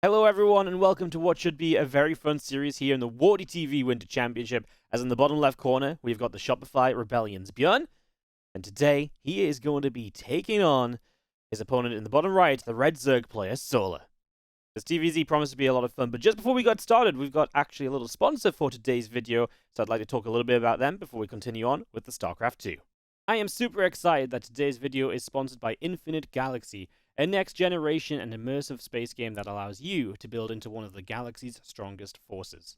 Hello everyone and welcome to what should be a very fun series here in the WardiTV Winter Championship. As in the bottom left corner, we've got the Shopify Rebellion's ByuN, and today he is going to be taking on his opponent in the bottom right, the Red Zerg player, Solar. This TvZ promised to be a lot of fun, but just before we got started, we've got actually a little sponsor for today's video, so I'd like to talk a little bit about them before we continue on with the StarCraft 2. I am super excited that today's video is sponsored by Infinite Galaxy, a next-generation and immersive space game that allows you to build into one of the galaxy's strongest forces.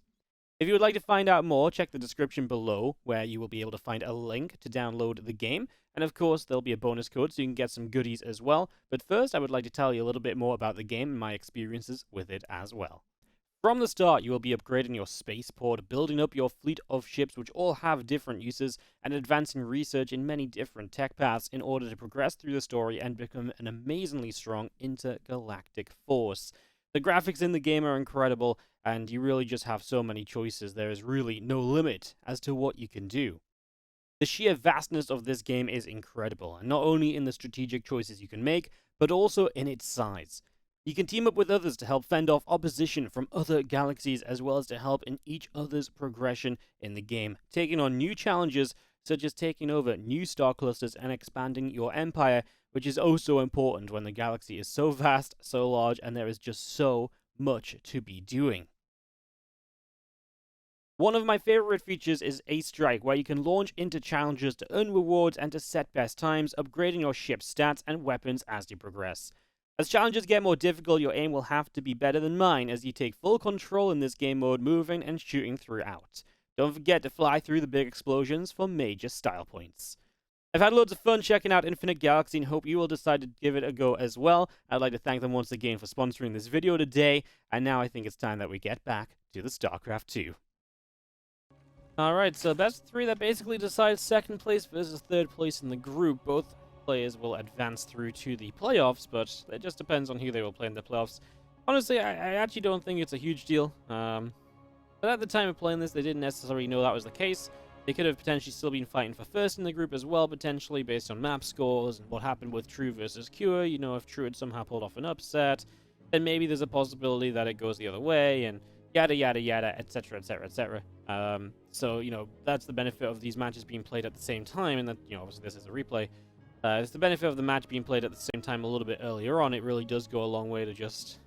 If you would like to find out more, check the description below, where you will be able to find a link to download the game, and of course, there'll be a bonus code so you can get some goodies as well. But first, I would like to tell you a little bit more about the game and my experiences with it as well. From the start, you will be upgrading your spaceport, building up your fleet of ships which all have different uses, and advancing research in many different tech paths in order to progress through the story and become an amazingly strong intergalactic force. The graphics in the game are incredible, and you really just have so many choices. There is really no limit as to what you can do. The sheer vastness of this game is incredible, and not only in the strategic choices you can make, but also in its size. You can team up with others to help fend off opposition from other galaxies, as well as to help in each other's progression in the game, taking on new challenges such as taking over new star clusters and expanding your empire, which is oh so important when the galaxy is so vast, so large, and there is just so much to be doing. One of my favorite features is a strike, where you can launch into challenges to earn rewards and to set best times, upgrading your ship's stats and weapons as you progress. As challenges get more difficult, your aim will have to be better than mine as you take full control in this game mode, moving and shooting throughout. Don't forget to fly through the big explosions for major style points. I've had loads of fun checking out Infinite Galaxy and hope you will decide to give it a go as well. I'd like to thank them once again for sponsoring this video today, and now I think it's time that we get back to the StarCraft 2. Alright, so best of three, that basically decides second place versus third place in the group. Both players will advance through to the playoffs, but it just depends on who they will play in the playoffs. Honestly, I actually don't think it's a huge deal. But at the time of playing this, they didn't necessarily know that was the case. They could have potentially still been fighting for first in the group as well, potentially based on map scores and what happened with True versus Cure. You know, if True had somehow pulled off an upset, then maybe there's a possibility that it goes the other way, and yada yada yada, etc, etc, etc. So, you know, that's the benefit of these matches being played at the same time, and that, you know, obviously this is a replay. It's the benefit of the match being played at the same time a little bit earlier on. It really does go a long way to just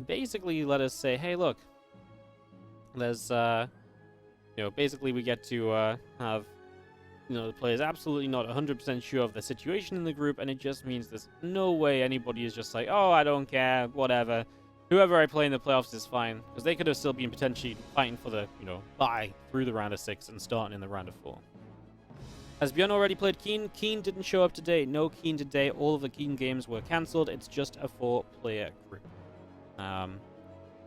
basically let us say, hey, look, there's, you know, basically we get to have, you know, the players absolutely not 100% sure of the situation in the group, and it just means there's no way anybody is just like, oh, I don't care, whatever. Whoever I play in the playoffs is fine, because they could have still been potentially fighting for the, you know, bye through the round of 6 and starting in the round of 4. As ByuN already played Keen, Keen didn't show up today. No Keen today. All of the Keen games were cancelled. It's just a 4-player group.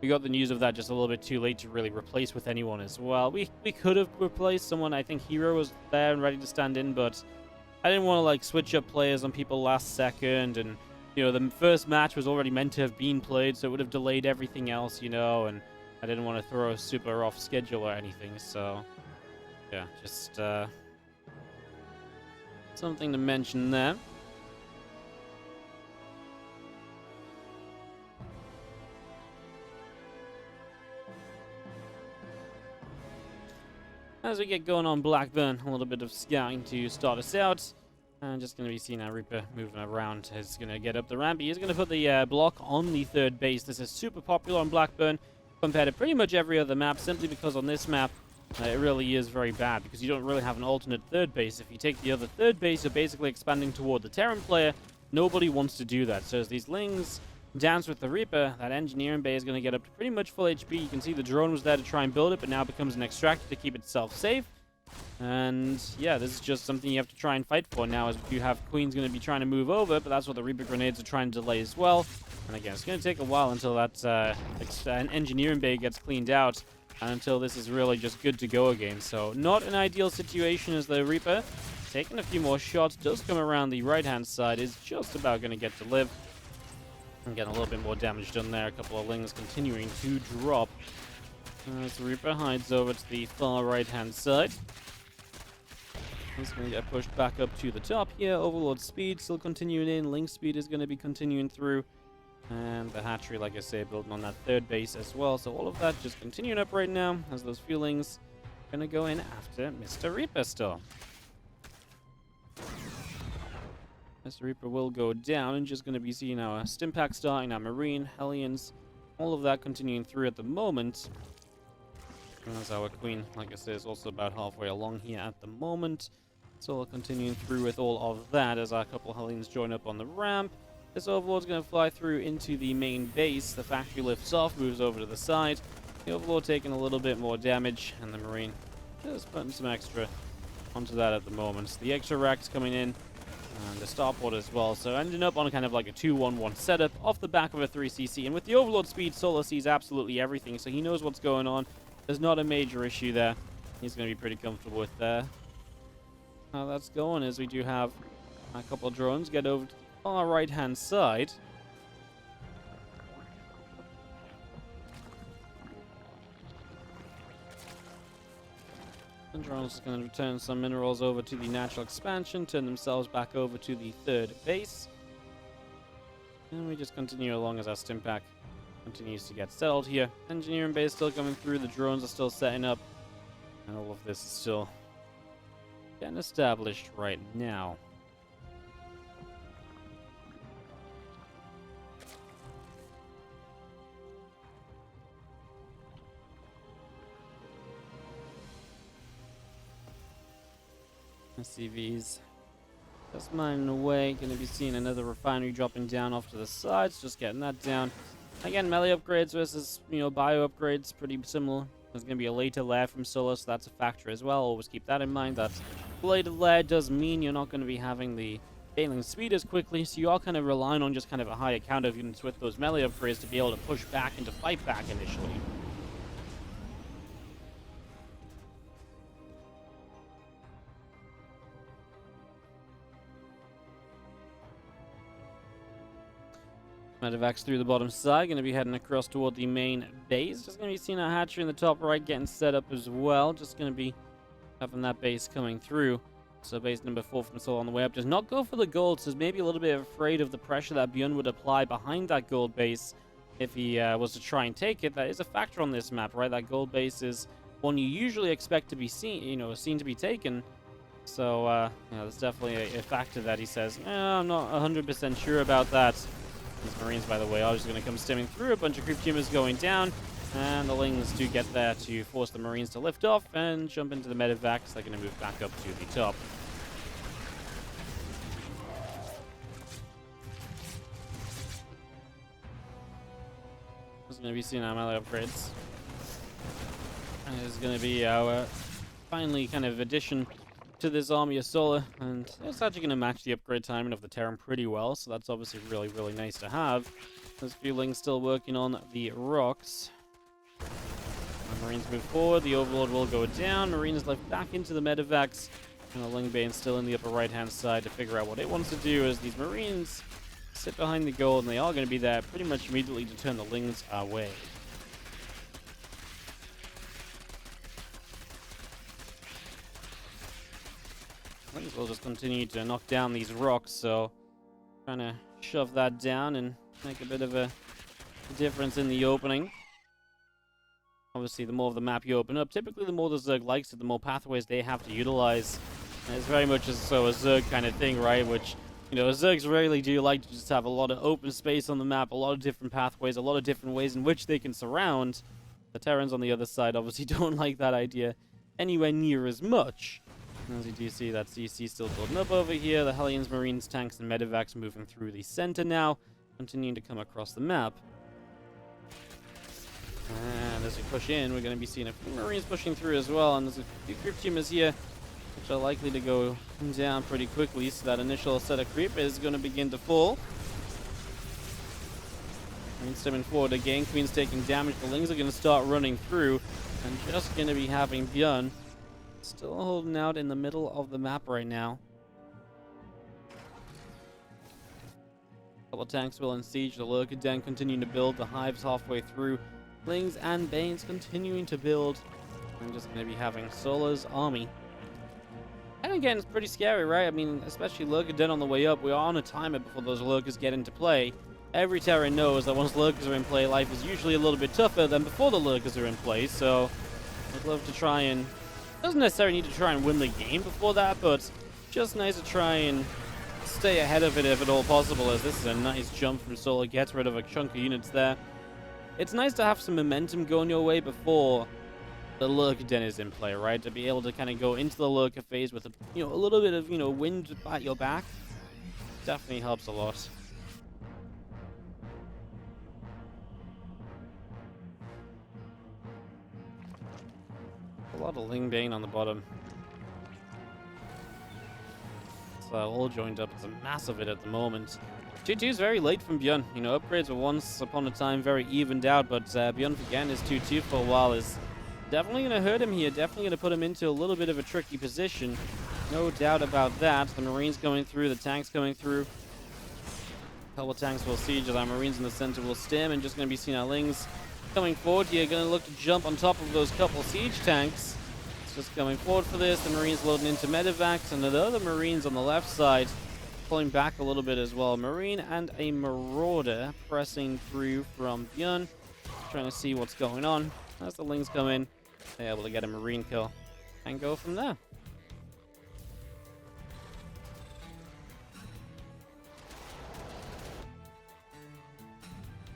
We got the news of that just a little bit too late to really replace with anyone as well. We could have replaced someone. I think Hero was there and ready to stand in, but I didn't want to like switch up players on people last second. And you know, the first match was already meant to have been played, so it would have delayed everything else, you know. And I didn't want to throw a super off schedule or anything. So yeah, just something to mention there. As we get going on Blackburn, a little bit of scouting to start us out. And just going to be seeing our Reaper moving around. He's going to get up the ramp. He is going to put the block on the third base. This is super popular on Blackburn compared to pretty much every other map, simply because on this map, it really is very bad, because you don't really have an alternate third base. If you take the other third base, you're basically expanding toward the Terran player. Nobody wants to do that. So as these Lings dance with the Reaper, that engineering bay is going to get up to pretty much full HP. You can see the drone was there to try and build it, but now becomes an extractor to keep itself safe. And yeah, this is just something you have to try and fight for now, as you have Queen's going to be trying to move over, but that's what the Reaper grenades are trying to delay as well. And again, it's going to take a while until that an engineering bay gets cleaned out, and until this is really just good to go again. So not an ideal situation, as the Reaper, taking a few more shots, does come around the right-hand side, is just about going to get to live. And getting a little bit more damage done there. A couple of Lings continuing to drop. As the Reaper hides over to the far right-hand side. He's going to get pushed back up to the top here. Overlord speed still continuing in. Link speed is going to be continuing through. And the hatchery, like I say, building on that third base as well. So all of that just continuing up right now as those feelings gonna go in after Mr. Reaper still. Mr. Reaper will go down and just gonna be seeing our Stimpack starting, our Marine, Hellions, all of that continuing through at the moment. As our Queen, like I said, is also about halfway along here at the moment. So we'll continue through with all of that as our couple Hellions join up on the ramp. This Overlord's going to fly through into the main base. The factory lifts off, moves over to the side. The Overlord taking a little bit more damage, and the Marine just putting some extra onto that at the moment. The extra racks coming in, and the starport as well. So ending up on kind of like a 2-1-1 setup off the back of a 3cc. And with the Overlord speed, Solar sees absolutely everything, so he knows what's going on. There's not a major issue there. He's going to be pretty comfortable with how that's going, as we do have a couple of drones get over to our right-hand side. The drones are going to return some minerals over to the natural expansion, turn themselves back over to the third base. And we just continue along as our Stimpack continues to get settled here. Engineering base still coming through, the drones are still setting up, and all of this is still getting established right now. SCVs just mining away. Going to be seeing another refinery dropping down off to the sides. Just getting that down. Again, melee upgrades versus, bio upgrades, pretty similar. There's going to be a later layer from Solar, so that's a factor as well. Always keep that in mind. That later layer does mean you're not going to be having the scaling speed as quickly, so you are kind of relying on just kind of a higher count of units with those melee upgrades to be able to push back and to fight back initially. Medevacs through the bottom side, going to be heading across toward the main base. Just going to be seeing our hatchery in the top right getting set up as well. Just going to be having that base coming through. So base number 4 from Soul on the way up. Does not go for the gold, so maybe a little bit afraid of the pressure that ByuN would apply behind that gold base if he was to try and take it. That is a factor on this map, right? That gold base is one you usually expect to be seen, seen to be taken. So, there's definitely a factor that he says, I'm not 100% sure about that. These Marines, by the way, are just going to come stemming through. A bunch of creep tumors going down. And the Lings do get there to force the Marines to lift off and jump into the medevacs. They're going to move back up to the top. There's going to be seeing our melee upgrades. And there's going to be our finally kind of addition to this army of Solar, and it's actually going to match the upgrade timing of the Terran pretty well, so that's obviously really, really nice to have. There's Feelings still working on the rocks. The Marines move forward, the Overlord will go down, Marines left back into the medevacs, and the Lingbane's still in the upper right-hand side to figure out what it wants to do, as these Marines sit behind the gold, and they are going to be there pretty much immediately to turn the Lings away. Lings will just continue to knock down these rocks, so trying to shove that down and make a bit of a difference in the opening. Obviously, the more of the map you open up, typically the more the Zerg likes it, the more pathways they have to utilize. And it's very much a Zerg kind of thing, right? Which, Zergs rarely do like to just have a lot of open space on the map, a lot of different pathways, a lot of different ways in which they can surround. The Terrans on the other side obviously don't like that idea anywhere near as much. As you do see, that CC still building up over here. The Hellions, Marines, tanks, and medevacs moving through the center now, continuing to come across the map. And as we push in, we're going to be seeing a few Marines pushing through as well, and there's a few creep tumors here, which are likely to go down pretty quickly, so that initial set of creep is going to begin to fall. Queen's stemming forward again, Queen's taking damage, the Lings are going to start running through, and just going to be having ByuN still holding out in the middle of the map right now. A couple of tanks will in siege, the Lurker Den continuing to build, the Hives halfway through, Lings and Banes continuing to build. I'm just going to be having Solar's army. And again, it's pretty scary, right? I mean, especially Lurker Den on the way up. We are on a timer before those Lurkers get into play. every Terran knows that once lurkers are in play, life is usually a little bit tougher than before the lurkers are in play, so I'd love to try and... Doesn't necessarily need to try and win the game before that, but just nice to try and stay ahead of it if at all possible, as this is a nice jump from Solar. Gets rid of a chunk of units there. It's nice to have some momentum going your way before the lurker den is in play, right? To be able to kind of go into the lurker phase with a, a little bit of, wind at your back definitely helps a lot. A lot of Ling Bane on the bottom. So all joined up. It's a mass of it at the moment. 2-2 is very late from ByuN. Upgrades were once upon a time very evened out, but ByuN again is 2-2 for a while is definitely going to hurt him here. Definitely going to put him into a little bit of a tricky position. No doubt about that. The Marines going through, the tanks going through. A couple tanks will siege, our Marines in the center will stem, and just going to be seeing our Lings coming forward here. Going to look to jump on top of those couple siege tanks. It's just coming forward for this. The Marines loading into medevacs, and the other Marines on the left side pulling back a little bit as well. Marine and a Marauder pressing through from ByuN. Trying to see what's going on. As the Lings come in, they're able to get a Marine kill and go from there.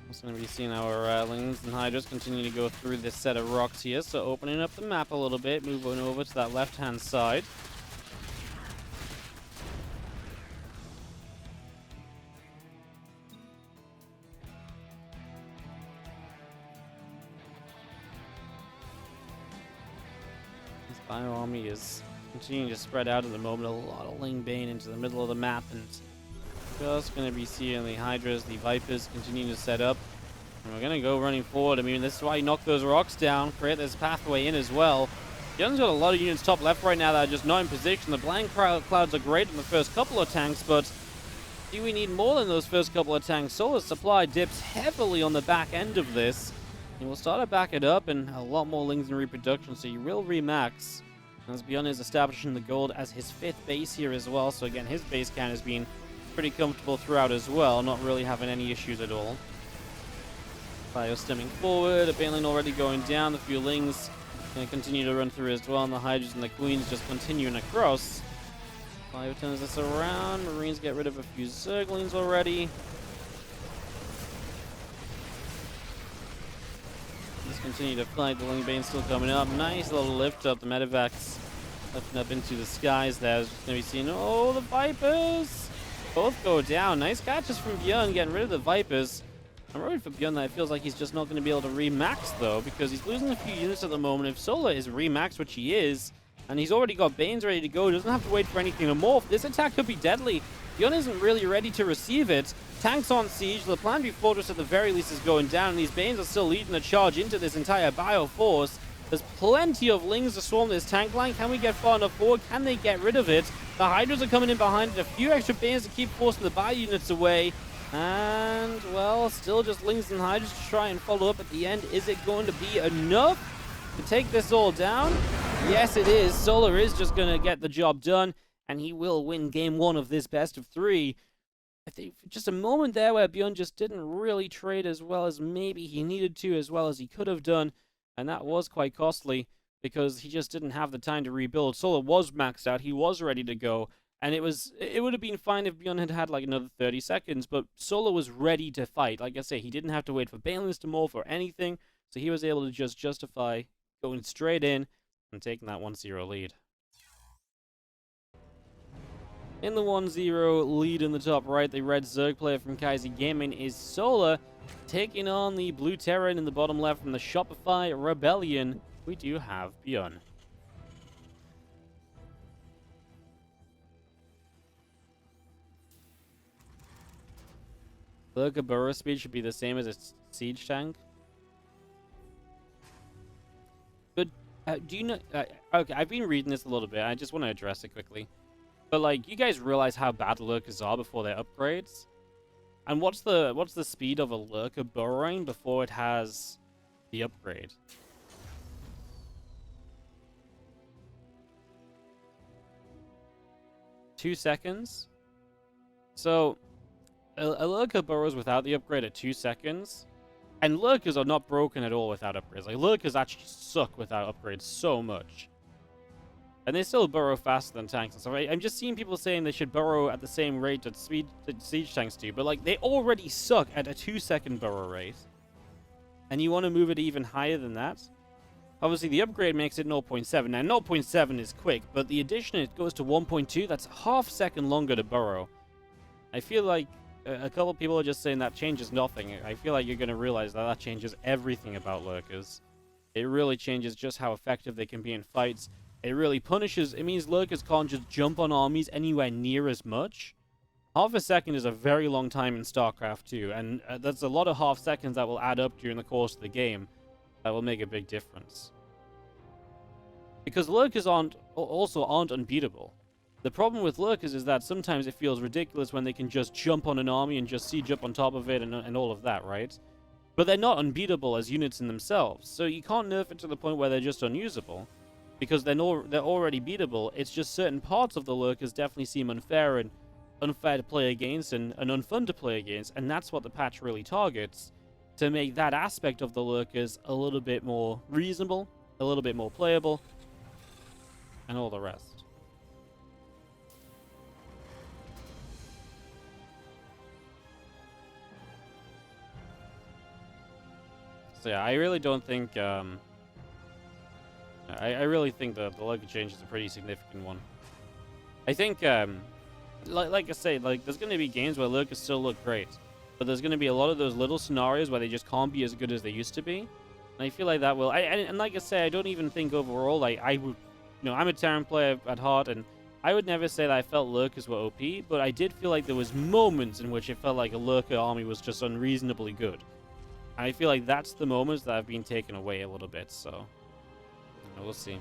It's going to be seeing our Lings and Hydras continue to go through this set of rocks here. So opening up the map a little bit, moving over to that left-hand side. This Bio Army is continuing to spread out at the moment. A lot of Ling Bane into the middle of the map, and just going to be seeing the Hydras, the Vipers continuing to set up. And we're going to go running forward. I mean, this is why you knock those rocks down, create this pathway in as well. ByuN's got a lot of units top left right now that are just not in position. The blind clouds are great in the first couple of tanks, but do we need more than those first couple of tanks? Solar supply dips heavily on the back end of this. And we'll start to back it up, and a lot more Lings in reproduction, so you will remax. As ByuN is establishing the gold as his 5th base here as well. So again, his base count has been pretty comfortable throughout as well, not really having any issues at all. Bio stemming forward, a Baneling already going down, the few Lings going to continue to run through as well, and the Hydras and the Queens just continuing across. Bio turns this around, Marines get rid of a few Zerglings already. Just continue to fight, the Ling Bane still coming up, nice little lift up, the medevacs lifting up into the skies there. Just going to be seeing, oh, the Vipers! Both go down, nice catches from ByuN, getting rid of the Vipers. I'm worried for ByuN that it feels like he's just not going to be able to remax, though, because he's losing a few units at the moment. If Solar is remaxed, which he is, and he's already got Banes ready to go, doesn't have to wait for anything to morph, this attack could be deadly. ByuN isn't really ready to receive it. Tanks on siege, the Plan B Fortress at the very least is going down, and these Banes are still leading the charge into this entire Bio force. There's plenty of Lings to swarm this tank line. Can we get far enough forward? Can they get rid of it? The Hydras are coming in behind it. A few extra Banes to keep forcing the Bio units away. And, well, still just Lings and Hydras to try and follow up at the end. Is it going to be enough to take this all down? Yes, it is. Solar is just going to get the job done, and he will win game 1 of this best of 3. I think just a moment there where ByuN just didn't really trade as well as maybe he needed to, as well as he could have done, and that was quite costly because he just didn't have the time to rebuild. Solar was maxed out. He was ready to go. And it would have been fine if ByuN had had like another 30 seconds, but Solar was ready to fight. Like I say, he didn't have to wait for Banelings to morph or anything, so he was able to just justify going straight in and taking that 1-0 lead. In the 1-0 lead in the top right, the red Zerg player from Kaiser Gaming is Solar, taking on the blue Terran in the bottom left from the Shopify Rebellion. We do have ByuN. Lurker burrow speed should be the same as its siege tank. But do you know? Okay, I've been reading this a little bit. I just want to address it quickly. But like, you guys realize how bad lurkers are before their upgrades? And what's the speed of a lurker burrowing before it has the upgrade? Two seconds. So A lurker burrows without the upgrade at 2 seconds, and lurkers are not broken at all without upgrades. Like, lurkers actually suck without upgrades so much. And they still burrow faster than tanks and stuff. I'm just seeing people saying they should burrow at the same rate that siege tanks do, but like, they already suck at a 2-second burrow rate. And you want to move it even higher than that? Obviously, the upgrade makes it 0.7. Now, 0.7 is quick, but the addition, it goes to 1.2. That's half second longer to burrow. I feel like a couple people are just saying that changes nothing. I feel like you're going to realize that that changes everything about lurkers. It really changes just how effective they can be in fights. It really punishes. It means lurkers can't just jump on armies anywhere near as much. Half a second is a very long time in StarCraft 2, and that's a lot of half seconds that will add up during the course of the game. That will make a big difference. Because lurkers aren't unbeatable. The problem with lurkers is that sometimes it feels ridiculous when they can just jump on an army and just siege up on top of it and all of that, right? But they're not unbeatable as units in themselves, so you can't nerf it to the point where they're just unusable. Because they're already beatable. It's just certain parts of the lurkers definitely seem unfair to play against and unfun to play against, and that's what the patch really targets, to make that aspect of the lurkers a little bit more reasonable, a little bit more playable, and all the rest. So yeah, I really don't think I really think the lurker change is a pretty significant one. I think like I say, like, there's going to be games where lurkers still look great, but there's going to be a lot of those little scenarios where they just can't be as good as they used to be. And I feel like that will. And like I say, I don't even think overall, like, I would, I'm a Terran player at heart, and I would never say that I felt lurkers were OP, but I did feel like there was moments in which it felt like a lurker army was just unreasonably good. And I feel like that's the moments that have been taken away a little bit. So we'll see.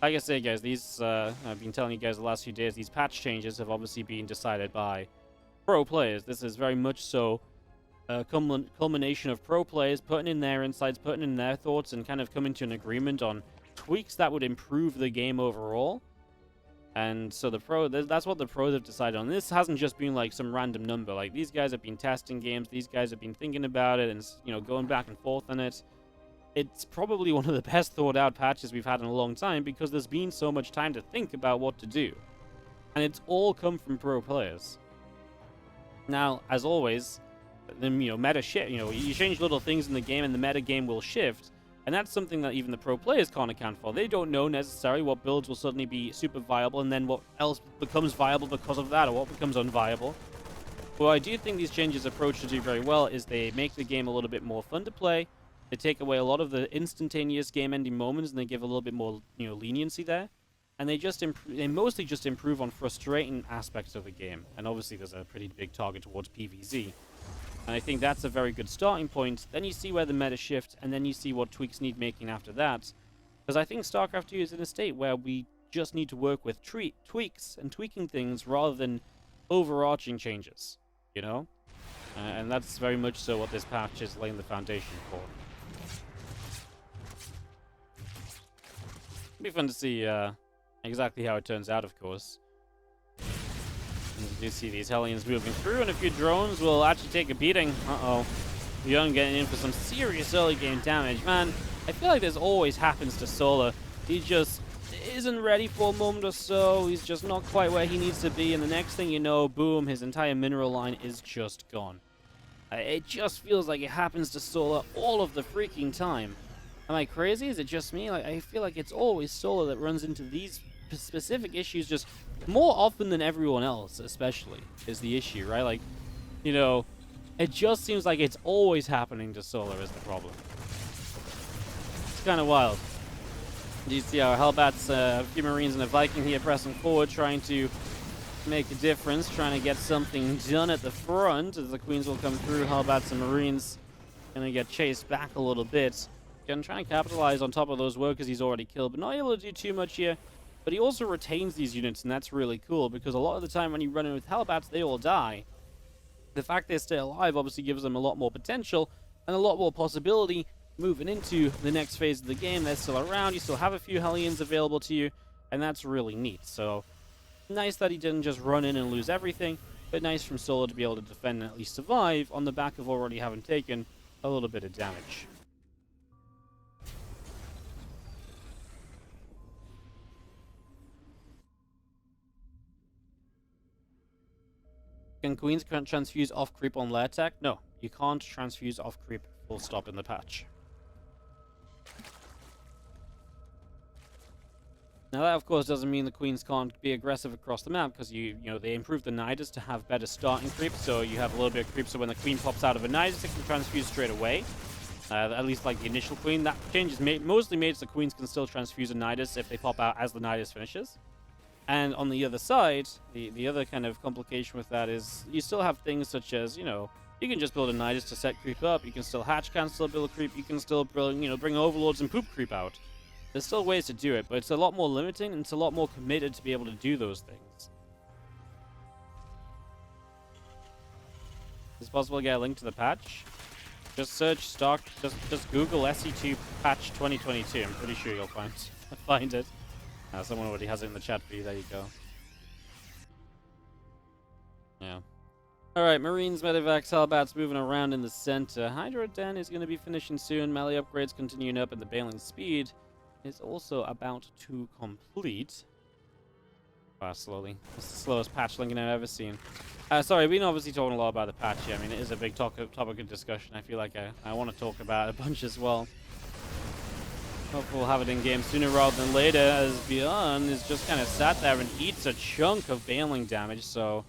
Like I say, guys, these, I've been telling you guys the last few days, these patch changes have obviously been decided by pro players. This is very much so a culmination of pro players putting in their insights, putting in their thoughts, and kind of coming to an agreement on tweaks that would improve the game overall. And so that's what the pros have decided on. This hasn't just been like some random number. Like, these guys have been testing games, these guys have been thinking about it, and, going back and forth on it. It's probably one of the best thought out patches we've had in a long time, because there's been so much time to think about what to do. And it's all come from pro players. Now, as always, the meta shift. You change little things in the game and the meta game will shift. And that's something that even the pro players can't account for. They don't know necessarily what builds will suddenly be super viable, and then what else becomes viable because of that, or what becomes unviable. What I do think these changes approach to do very well is they make the game a little bit more fun to play. They take away a lot of the instantaneous game-ending moments, and they give a little bit more, leniency there. And they mostly just improve on frustrating aspects of the game. And obviously, there's a pretty big target towards PvZ. And I think that's a very good starting point. Then you see where the meta shifts, and then you see what tweaks need making after that. Because I think StarCraft 2 is in a state where we just need to work with tweaks and tweaking things rather than overarching changes, and that's very much so what this patch is laying the foundation for. It'll be fun to see exactly how it turns out, of course. And you do see these Hellions moving through, and a few drones will actually take a beating. Uh-oh. ByuN getting in for some serious early game damage. Man, I feel like this always happens to Solar. He just isn't ready for a moment or so. He's just not quite where he needs to be, and the next thing you know, boom, his entire mineral line is just gone. It just feels like it happens to Solar all of the freaking time. Am I crazy? Is it just me? Like, I feel like it's always Solar that runs into these specific issues just more often than everyone else, especially, is the issue, right? Like, it just seems like it's always happening to Solar is the problem. It's kind of wild. You see our Hellbats, a few Marines and a Viking here pressing forward, trying to make a difference, trying to get something done at the front as the Queens will come through. Hellbats and Marines gonna get chased back a little bit. Gonna try and capitalize on top of those workers he's already killed, but not able to do too much here. But he also retains these units, and that's really cool, because a lot of the time when you run in with Hellbats, they all die. The fact they stay alive obviously gives them a lot more potential and a lot more possibility moving into the next phase of the game. They're still around, you still have a few Hellions available to you, and that's really neat. So, nice that he didn't just run in and lose everything. But nice from Solo to be able to defend and at least survive on the back of already having taken a little bit of damage. Can Queens transfuse off creep on lair tech? No, you can't transfuse off creep full stop in the patch. Now that of course doesn't mean the Queens can't be aggressive across the map, because you know they improved the Nidus to have better starting creep, so you have a little bit of creep, so when the Queen pops out of a Nidus it can transfuse straight away. At least like the initial Queen. That change is mostly made so the Queens can still transfuse a Nidus if they pop out as the Nidus finishes. And on the other side, the other kind of complication with that is you still have things such as, you know, you can just build a Nidus to set creep up, you can still hatch cancel, build a creep, you can still build, you know, bring overlords and poop creep out. There's still ways to do it, but it's a lot more limiting and it's a lot more committed to be able to do those things. Is it possible to get a link to the patch? Just search just Google SE2 patch 2022. I'm pretty sure you'll find it. Someone already has it in the chat for you. There you go. Yeah. Alright, Marines, Medivacs, Hellbats moving around in the center. Hydra Den is going to be finishing soon. Melee upgrades continuing up, and the bailing speed is also about to complete. Wow, slowly. It's the slowest patch linking I've ever seen. Sorry, we've been obviously talking a lot about the patch here. I mean, it is a big topic of discussion. I feel like I want to talk about it a bunch as well. Hopefully we'll have it in game sooner rather than later, as ByuN is just kind of sat there and eats a chunk of bailing damage. So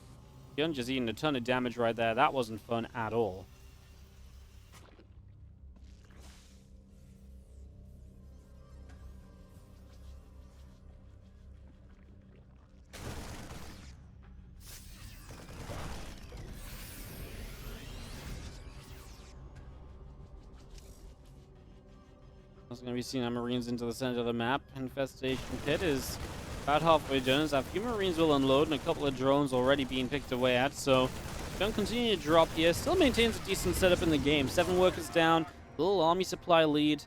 ByuN just eating a ton of damage right there. That wasn't fun at all. It's going to be seeing our Marines into the center of the map. Infestation pit is about halfway done. A few Marines will unload and a couple of drones already being picked away at. So don't continue to drop here. Still maintains a decent setup in the game. 7 workers down, little army supply lead.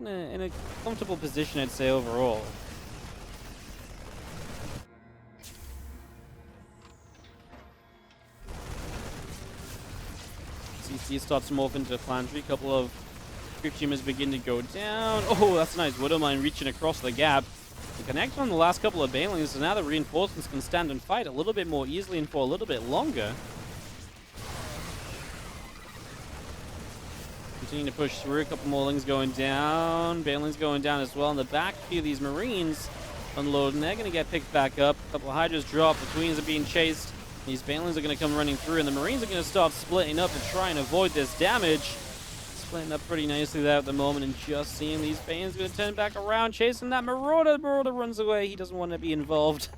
In a comfortable position, I'd say, overall. CC starts to morph into a Flandry. A couple of Tumors begin to go down. Oh, that's nice. Widowmine reaching across the gap. The connect on the last couple of bailings, so now the reinforcements can stand and fight a little bit more easily and for a little bit longer. Continuing to push through. A couple more lings going down. Bailings going down as well. In the back, a few of these Marines unloading. They're going to get picked back up. A couple of Hydras drop. The Queens are being chased. These bailings are going to come running through, and the Marines are going to start splitting up to try and avoid this damage. Splitting up pretty nicely there at the moment, and just seeing these Banes going to turn back around, chasing that Marauder. Marauder runs away. He doesn't want to be involved.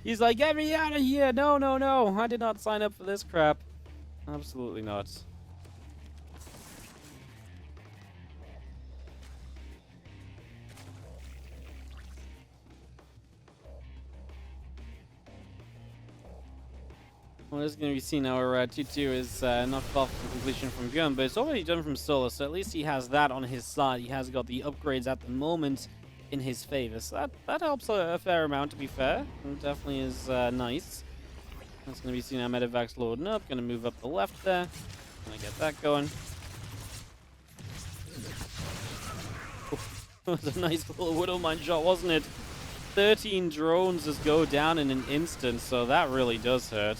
He's like, get me out of here. No, no, no. I did not sign up for this crap. Absolutely not. Well, as going to be seen, our 2-2 is not far from completion from ByuN, but it's already done from Solo, so at least he has that on his side. He has got the upgrades at the moment in his favor, so that helps a fair amount, to be fair. It definitely is nice. That's going to be seen our Medivacs loading up. Going to move up the left there. Going to get that going. That was a nice little Widowmine shot, wasn't it? 13 drones just go down in an instant, so that really does hurt.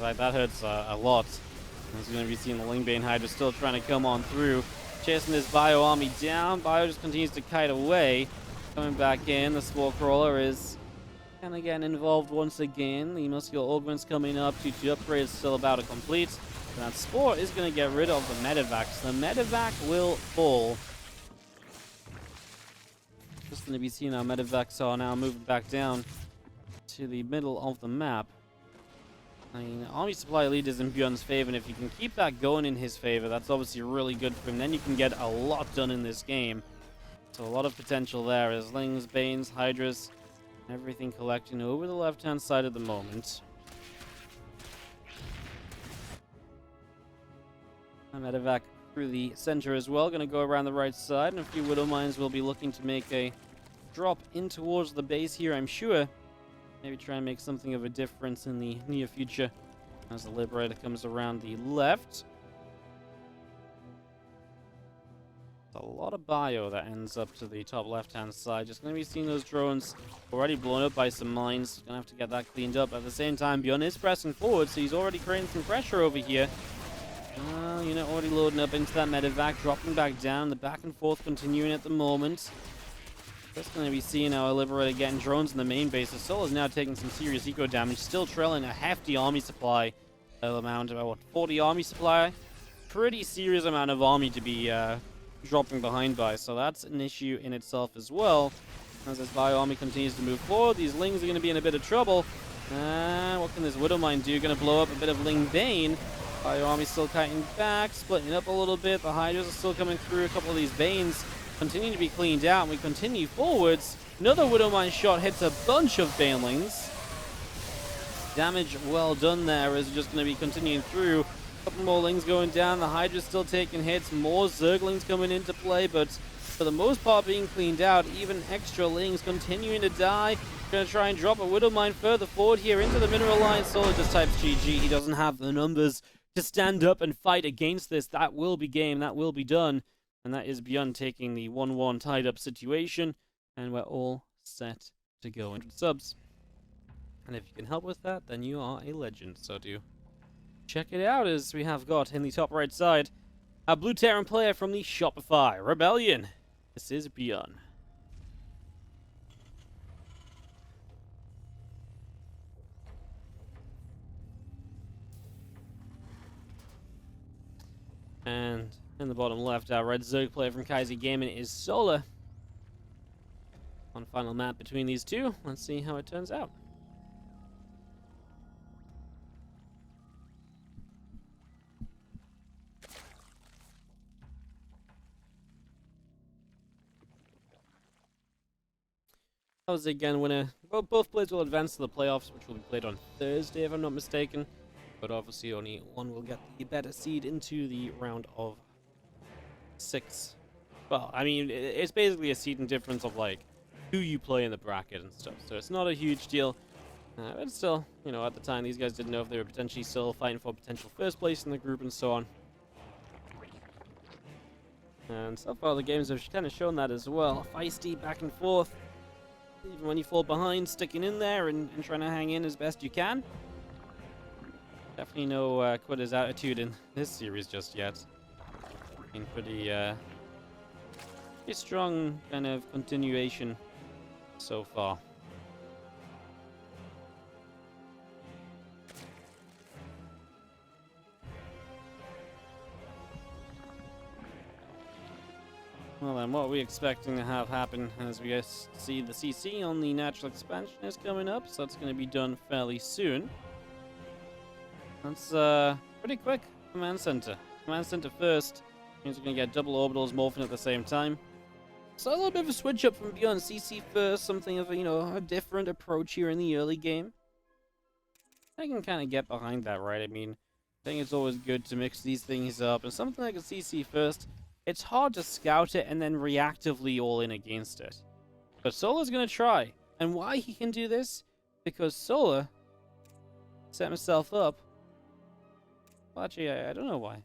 Like, that hurts a lot. As you're going to be seeing the Lingbane Hydra still trying to come on through. Chasing this Bio army down. Bio just continues to kite away. Coming back in. The Spore Crawler is kind of getting involved once again. The Muscular Augment's coming up. 2-2 upgrade is still about to complete. And that Spore is going to get rid of the Medivacs. The Medivac will fall. Just going to be seeing our Medivacs are now moving back down to the middle of the map. I mean, army supply lead is in ByuN's favor, and if you can keep that going in his favor, that's obviously really good for him. Then you can get a lot done in this game. So a lot of potential there as Lings, Banes, Hydras, everything collecting over the left-hand side at the moment. Medevac through the center as well, going to go around the right side, and a few Widow Mines will be looking to make a drop in towards the base here, I'm sure. Maybe try and make something of a difference in the near future as the Liberator comes around the left. A lot of bio that ends up to the top left-hand side. Just going to be seeing those drones already blown up by some mines. Going to have to get that cleaned up. At the same time, ByuN is pressing forward, so he's already creating some pressure over here. Unit already loading up into that medevac, dropping back down. The back and forth continuing at the moment. Just going to be seeing our Liberator getting drones in the main base. The Soul is now taking some serious eco damage, still trailing a hefty army supply amount, about what, 40 army supply? Pretty serious amount of army to be dropping behind by, so that's an issue in itself as well. As this bio army continues to move forward, these Lings are going to be in a bit of trouble. What can this Widow Mine do? Going to blow up a bit of Ling Bane. Bio army still kiting back, splitting up a little bit. The Hydras are still coming through. A couple of these Banes continue to be cleaned out, and we continue forwards. Another Widow Mine shot hits a bunch of Banelings. Damage well done there, as we're just going to be continuing through. Couple more Lings going down. The Hydra's still taking hits. More Zerglings coming into play, but for the most part being cleaned out. Even extra Lings continuing to die. Going to try and drop a Widow Mine further forward here into the mineral line. Solo just types GG. He doesn't have the numbers to stand up and fight against this. That will be game. That will be done. And that is ByuN taking the 1-1 tied up situation. And we're all set to go into subs. And if you can help with that, then you are a legend. So do check it out, as we have got in the top right side a Blue Terran player from the Shopify Rebellion. This is ByuN. And in the bottom left, our Red Zerg player from Kaiser Gaming is Solar. One final map between these two. Let's see how it turns out. TvZ again winner. Well, both players will advance to the playoffs, which will be played on Thursday, if I'm not mistaken. But obviously, only one will get the better seed into the round of 6. Well, I mean, it's basically a seeding difference of like who you play in the bracket and stuff. So it's not a huge deal. But still, you know, at the time, these guys didn't know if they were potentially still fighting for potential first place in the group and so on. And so far, the games have kind of shown that as well. Feisty, back and forth. Even when you fall behind, sticking in there and trying to hang in as best you can. Definitely no quitter's attitude in this series just yet. Been pretty strong kind of continuation so far. Well then, what are we expecting to have happen as we see the CC on the natural expansion is coming up, so that's going to be done fairly soon. That's pretty quick. Command center. Command center first. Means we're going to get double orbitals morphing at the same time. So a little bit of a switch up from ByuN. CC first, something of a, you know, a different approach here in the early game. I can kind of get behind that, right? I mean, I think it's always good to mix these things up, and something like a CC first, it's hard to scout it and then reactively all in against it. But Solar's going to try. And why he can do this? Because Solar set himself up. Well, actually, I don't know why.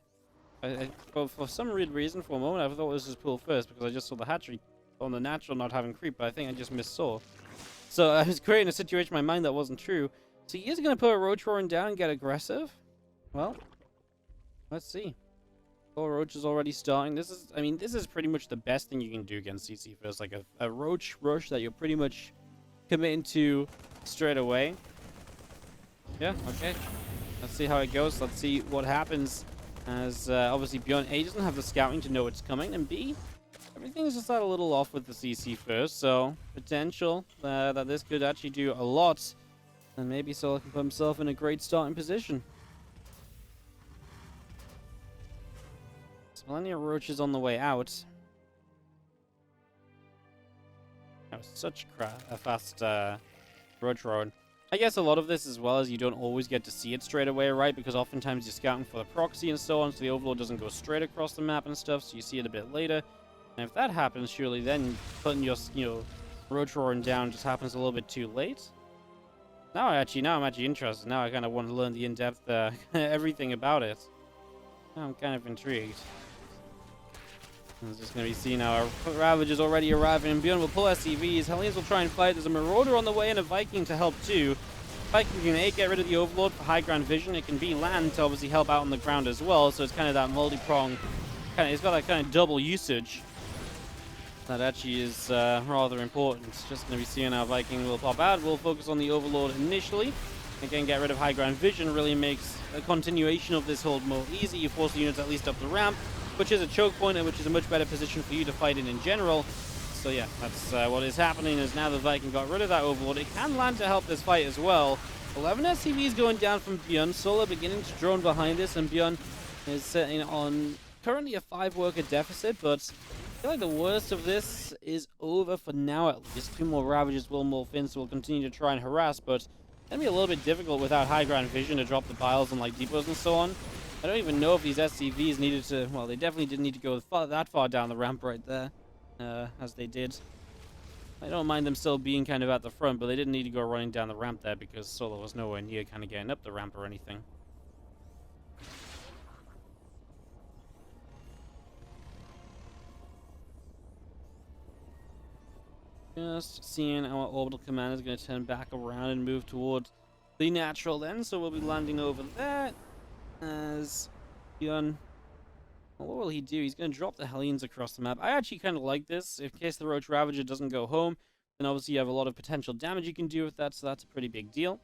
For some weird reason, for a moment, I thought this was pull first because I just saw the hatchery on the natural not having creep, but I think I just missaw. So I was creating a situation in my mind that wasn't true. So he is going to put a Roach Roaring down and get aggressive? Well, let's see. Roach is already starting. This is pretty much the best thing you can do against CC first. Like a Roach rush that you're pretty much committing to straight away. Yeah, okay. Let's see how it goes. Let's see what happens. As obviously ByuN A doesn't have the scouting to know it's coming, and B, everything's just a little off with the CC first. So potential that this could actually do a lot, and maybe Solar can put himself in a great starting position. Plenty of roaches on the way out. That was such a fast roach road. I guess a lot of this as well is you don't always get to see it straight away, right? Because oftentimes you're scouting for the proxy and so on, so the overlord doesn't go straight across the map and stuff, so you see it a bit later. And if that happens, surely then putting your roach roaring down just happens a little bit too late. Now I'm actually interested. Now I kind of want to learn the in-depth everything about it. Now I'm kind of intrigued. It's just going to be seen now. Our Ravagers already arriving, and ByuN will pull SCVs. Hellions will try and fight. There's a Marauder on the way and a Viking to help too. Viking can A, get rid of the Overlord for high ground vision. It can B, land to obviously help out on the ground as well. So it's kind of that multi-prong. It's got that kind of double usage. That actually is rather important. Just going to be seeing how Viking will pop out. We'll focus on the Overlord initially. Again, get rid of high ground vision really makes a continuation of this hold more easy. You force the units at least up the ramp, which is a choke point and which is a much better position for you to fight in general. So yeah, that's what is happening is now the Viking got rid of that Overlord. It can land to help this fight as well. 11 SCVs going down from ByuN. Solar beginning to drone behind this, and ByuN is sitting on currently a 5-worker deficit, but I feel like the worst of this is over for now at least. 2 more Ravagers will morph in, so we'll continue to try and harass, but it's going to be a little bit difficult without high ground vision to drop the piles and like depots and so on. I don't even know if these SCVs needed to, well, they definitely didn't need to go that far down the ramp right there, as they did. I don't mind them still being kind of at the front, but they didn't need to go running down the ramp there because Solo was nowhere near kind of getting up the ramp or anything. Just seeing our orbital commander is going to turn back around and move towards the natural then, so we'll be landing over there as ByuN. Well, what will he do? He's going to drop the Hellions across the map. I actually kind of like this. In case the Roach Ravager doesn't go home, then obviously you have a lot of potential damage you can do with that, so that's a pretty big deal.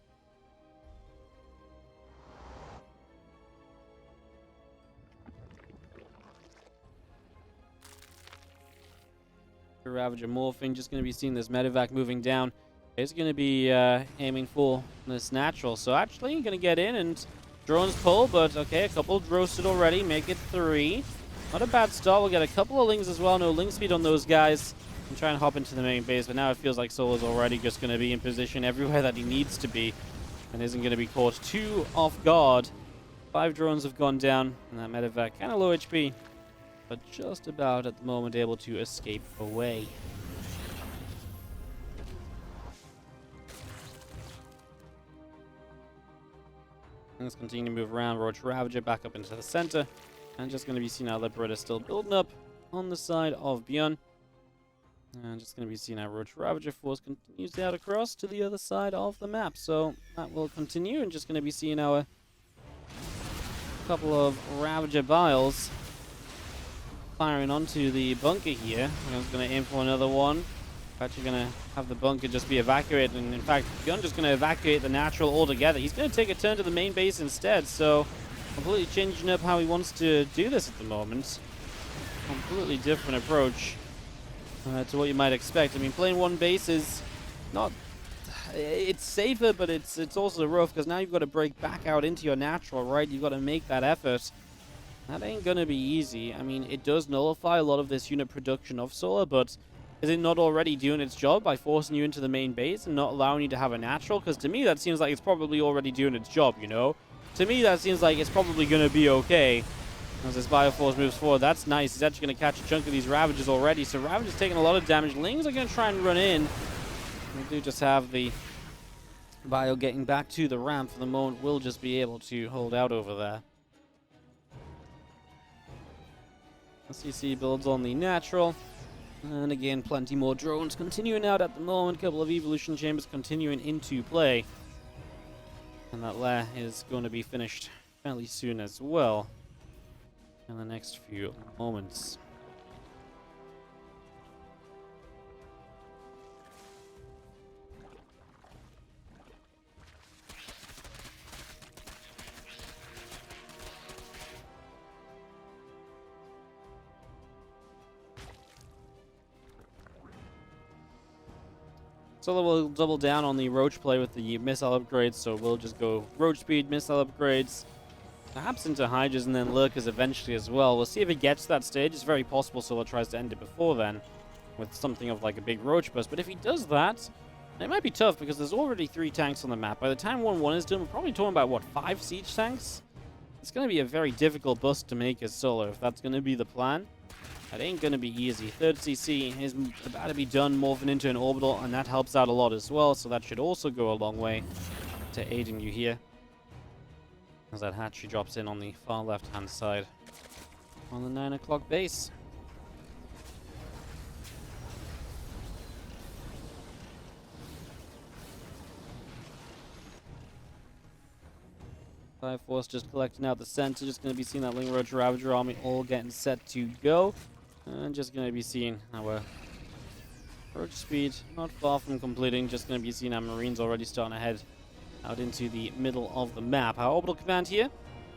Ravager morphing, just going to be seeing this medevac moving down. It's going to be aiming for this natural. So actually, going to get in and drones pull, but okay, a couple roasted already. Make it 3. Not a bad start. We'll get a couple of lings as well. No ling speed on those guys. And try and hop into the main base, but now it feels like Solo's already just going to be in position everywhere that he needs to be and isn't going to be caught too off guard. 5 drones have gone down, and that medevac kind of low HP, but just about at the moment able to escape away. Let's continue to move around. Roach Ravager back up into the center. And just going to be seeing how Liberator still building up on the side of ByuN. And just going to be seeing how Roach Ravager force continues out across to the other side of the map. So that will continue. And just going to be seeing our couple of Ravager Biles firing onto the bunker here. I'm just going to aim for another one. Actually going to have the bunker just be evacuated, and in fact ByuN just going to evacuate the natural altogether. He's going to take a turn to the main base instead, so completely changing up how he wants to do this at the moment. Completely different approach to what you might expect. I mean, playing one base is not, it's safer, but it's also rough because now you've got to break back out into your natural, right? You've got to make that effort. That ain't gonna be easy. I mean, it does nullify a lot of this unit production of Solar, but is it not already doing its job by forcing you into the main base and not allowing you to have a natural? Because to me, that seems like it's probably already doing its job, you know? To me, that seems like it's probably gonna be okay. As this Bioforce moves forward, that's nice. He's actually gonna catch a chunk of these Ravagers already, so Ravagers taking a lot of damage. Lings are gonna try and run in. We do just have the Bio getting back to the ramp for the moment. We'll just be able to hold out over there. SCC builds on the natural. And again, plenty more drones continuing out at the moment. A couple of evolution chambers continuing into play. And that lair is going to be finished fairly soon as well. In the next few moments. So we'll double down on the Roach play with the missile upgrades, so we'll just go Roach speed, missile upgrades, perhaps into Hydras and then Lurkers eventually as well. We'll see if it gets to that stage. It's very possible Solo tries to end it before then with something of like a big Roach burst, but if he does that, it might be tough because there's already 3 tanks on the map. By the time 1-1 is done, we're probably talking about, what, 5 siege tanks? It's going to be a very difficult bust to make as Solo if that's going to be the plan. That ain't going to be easy. 3rd CC is about to be done, morphing into an orbital, and that helps out a lot as well, so that should also go a long way. to aiding you here. As that hatchery drops in on the far left-hand side on the 9 o'clock base. Fire Force just collecting out the center. Just going to be seeing that Ling Roach Ravager army all getting set to go. And just going to be seeing our approach speed not far from completing. Just going to be seeing our Marines already starting to head out into the middle of the map. Our orbital command here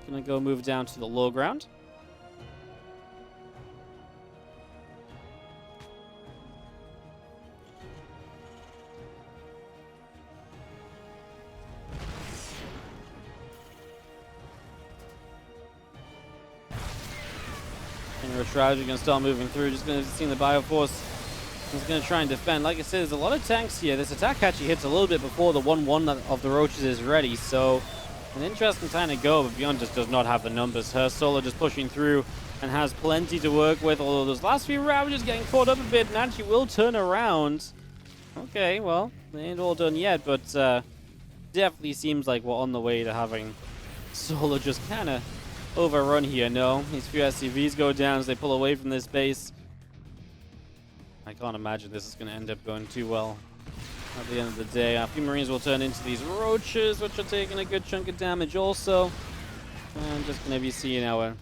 going to go move down to the low ground. Strategy going to start moving through. Just going to see the Bioforce is going to try and defend. Like I said, there's a lot of tanks here. This attack actually hits a little bit before the 1-1 of the Roaches is ready. So an interesting time to go, but ByuN just does not have the numbers. Her solo just pushing through and has plenty to work with. Although those last few Ravagers getting caught up a bit, and actually will turn around. Okay, well, they ain't all done yet, but definitely seems like we're on the way to having solo just kind of overrun here. No, these few SCVs go down as they pull away from this base. I can't imagine this is going to end up going too well at the end of the day. A few Marines will turn into these Roaches, which are taking a good chunk of damage also. And just going to be seeing our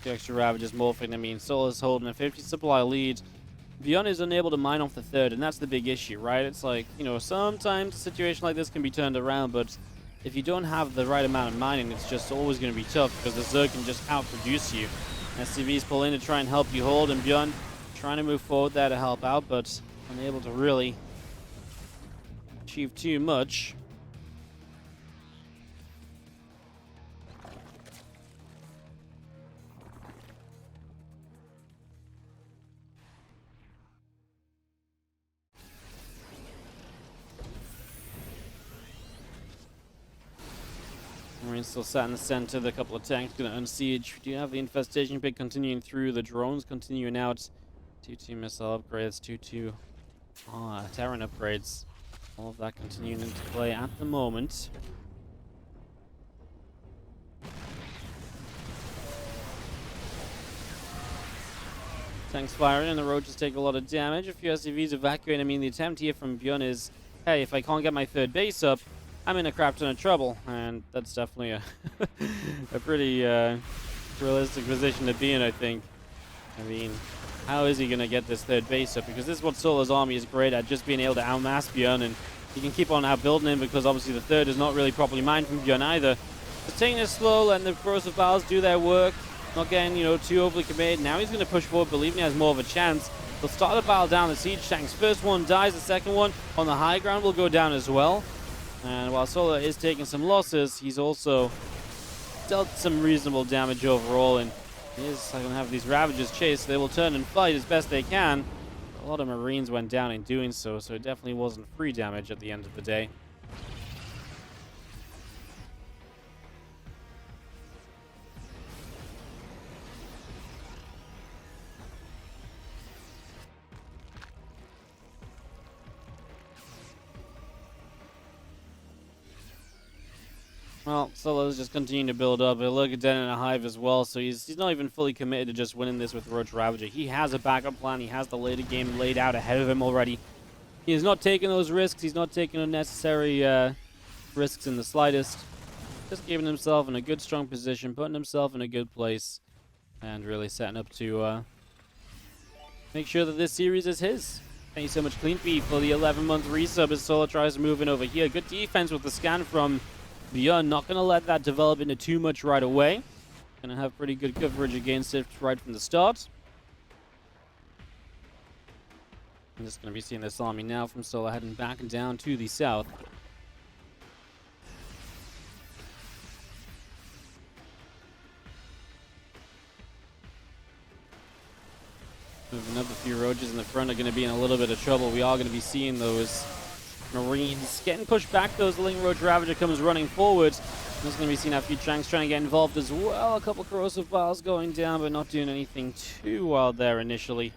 extra Ravagers morphing. I mean, Solo's holding a 50 supply lead. ByuN is unable to mine off the third, and that's the big issue, right? It's like, you know, sometimes a situation like this can be turned around, but if you don't have the right amount of mining, it's just always going to be tough because the Zerg can just outproduce you. SCVs pull in to try and help you hold, and ByuN trying to move forward there to help out, but unable to really achieve too much. Marines still sat in the center. The couple of tanks going to unsiege. We do have the infestation pit continuing through. The drones continuing out. 2-2 missile upgrades. 2-2 Terran upgrades. All of that continuing into play at the moment. Tanks firing and the Roaches take a lot of damage. A few SCVs evacuating. I mean, the attempt here from ByuN is, hey, if I can't get my third base up, I'm in a crap ton of trouble, and that's definitely a a pretty realistic position to be in, I think. I mean, how is he going to get this third base up? Because this is what Solo's army is great at, just being able to outmass ByuN, and he can keep on outbuilding him because obviously the third is not really properly mined from ByuN either. Just taking it slow, letting the corrosive valves do their work, not getting, you know, too overly committed. Now he's going to push forward, believing he has more of a chance. They'll start to battle down the siege tanks. First one dies, the second one on the high ground will go down as well. And while Solo is taking some losses, he's also dealt some reasonable damage overall, and he is going to have these Ravagers chase. They will turn and fight as best they can. A lot of Marines went down in doing so, so it definitely wasn't free damage at the end of the day. Well, Solo's just continuing to build up. He'll look at Den in a Hive as well, so he's not even fully committed to just winning this with Roach Ravager. He has a backup plan. He has the later game laid out ahead of him already. He is not taking those risks. He's not taking unnecessary risks in the slightest. Just giving himself in a good, strong position, putting himself in a good place, and really setting up to make sure that this series is his. Thank you so much, Clean Feed, for the 11-month resub as Solo tries to move in over here. Good defense with the scan from ByuN. Not going to let that develop into too much right away. Going to have pretty good coverage against it right from the start. I'm just going to be seeing this army now from Solo heading back and down to the south. Moving up, a few Roaches in the front are going to be in a little bit of trouble. We are going to be seeing those Marines getting pushed back. Those Ling Roach Ravager comes running forward. There's going to be seeing a few tanks trying to get involved as well. A couple corrosive vials going down, but not doing anything too wild there initially.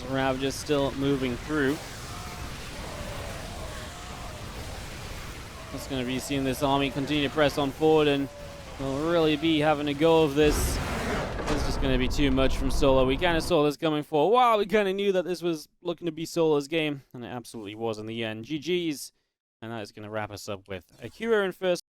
Ravager's still moving through. It's going to be seeing this army continue to press on forward, and we'll really be having a go of this. It's just going to be too much from Solo. We kind of saw this coming for a while. We kind of knew that this was looking to be Solo's game, and it absolutely was in the end. GG's, and that is going to wrap us up with Akira in first.